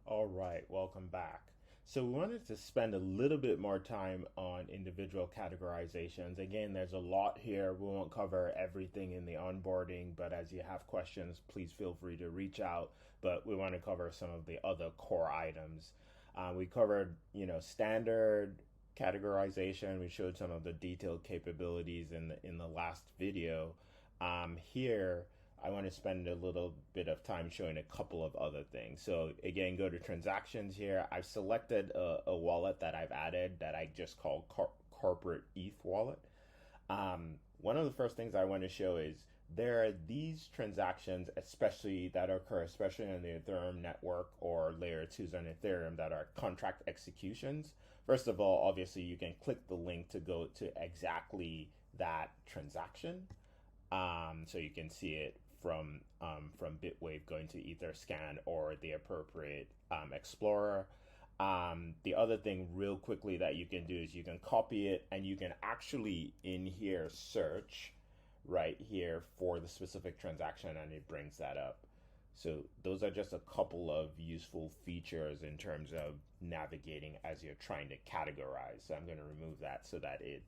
All right, welcome back. So we wanted to spend a little bit more time on individual categorizations. Again, there's a lot here. We won't cover everything in the onboarding, but as you have questions, please feel free to reach out. But we want to cover some of the other core items. We covered, standard categorization. We showed some of the detailed capabilities in the last video. Here I want to spend a little bit of time showing a couple of other things. So again, go to transactions here. I've selected a wallet that I've added that I just call corporate ETH wallet. One of the first things I want to show is there are these transactions, especially that occur, especially on the Ethereum network or layer twos on Ethereum, that are contract executions. First of all, obviously, you can click the link to go to exactly that transaction. So you can see it from Bitwave going to Etherscan or the appropriate Explorer. The other thing, real quickly, that you can do is you can copy it and you can actually in here search right here for the specific transaction and it brings that up. So those are just a couple of useful features in terms of navigating as you're trying to categorize. So I'm going to remove that so that it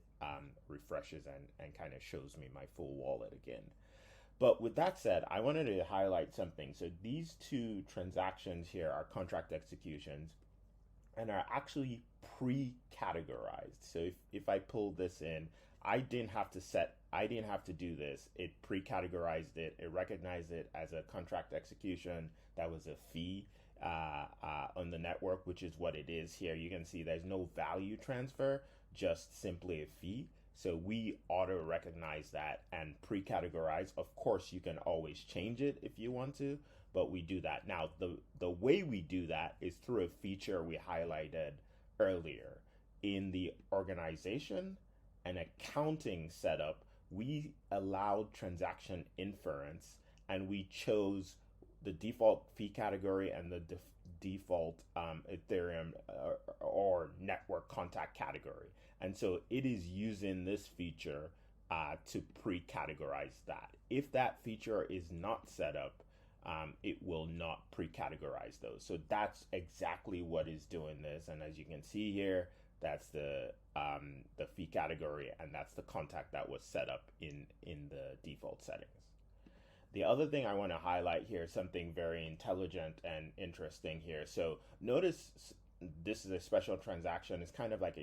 refreshes and kind of shows me my full wallet again. But with that said, I wanted to highlight something. So these two transactions here are contract executions and are actually pre-categorized. So if I pull this in, I didn't have to do this. It pre-categorized it. It recognized it as a contract execution. That was a fee on the network, which is what it is here. You can see there's no value transfer, just simply a fee. So we auto recognize that and pre-categorize. Of course, you can always change it if you want to, but we do that. Now, the way we do that is through a feature we highlighted earlier. In the organization and accounting setup, we allowed transaction inference and we chose the default fee category and the default Ethereum or network contact category. And so it is using this feature to pre-categorize that. If that feature is not set up, it will not pre-categorize those. So that's exactly what is doing this. And as you can see here, that's the fee category, and that's the contact that was set up in the default settings. The other thing I want to highlight here is something very intelligent and interesting here. So notice this is a special transaction. It's kind of like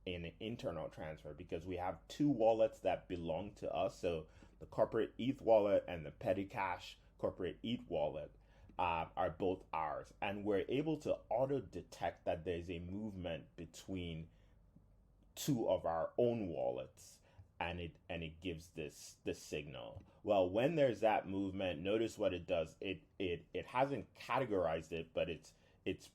an internal transfer because we have two wallets that belong to us. So the corporate ETH wallet and the petty cash corporate ETH wallet are both ours. And we're able to auto detect that there's a movement between two of our own wallets, and it gives this signal. Well, when there's that movement, notice what it does. It hasn't categorized it, but it's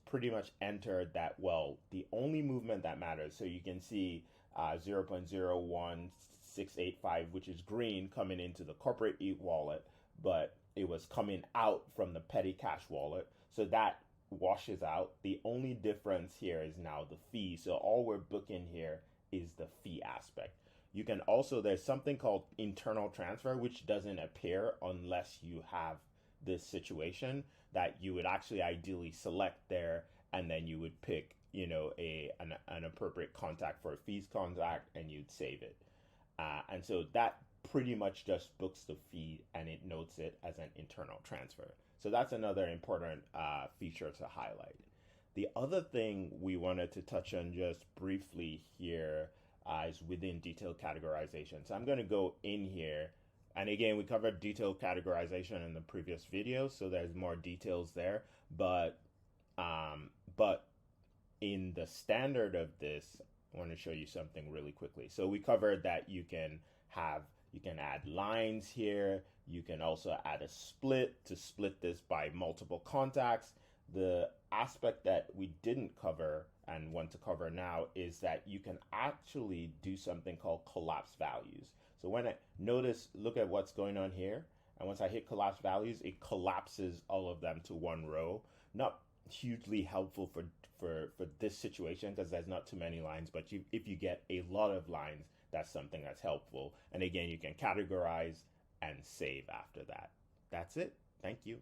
pretty much entered that, well, the only movement that matters. So you can see 0.01685, which is green, coming into the corporate ETH wallet, but it was coming out from the petty cash wallet. So that washes out. The only difference here is now the fee. So all we're booking here is the fee aspect. You can also, there's something called internal transfer, which doesn't appear unless you have this situation that you would actually ideally select there, and then you would pick, an appropriate contact for a fees contact, and you'd save it. And so that pretty much just books the fee and it notes it as an internal transfer. So that's another important feature to highlight. The other thing we wanted to touch on just briefly here is within detailed categorization. So I'm going to go in here. And again, we covered detailed categorization in the previous video, so there's more details there. But in the standard of this, I want to show you something really quickly. So we covered that you can add lines here. You can also add a split to split this by multiple contacts. The aspect that we didn't cover and want to cover now is that you can actually do something called collapse values. So when I look at what's going on here, and once I hit collapse values, it collapses all of them to one row. Not hugely helpful for this situation because there's not too many lines, but if you get a lot of lines, that's something that's helpful. And again, you can categorize and save after that. That's it. Thank you.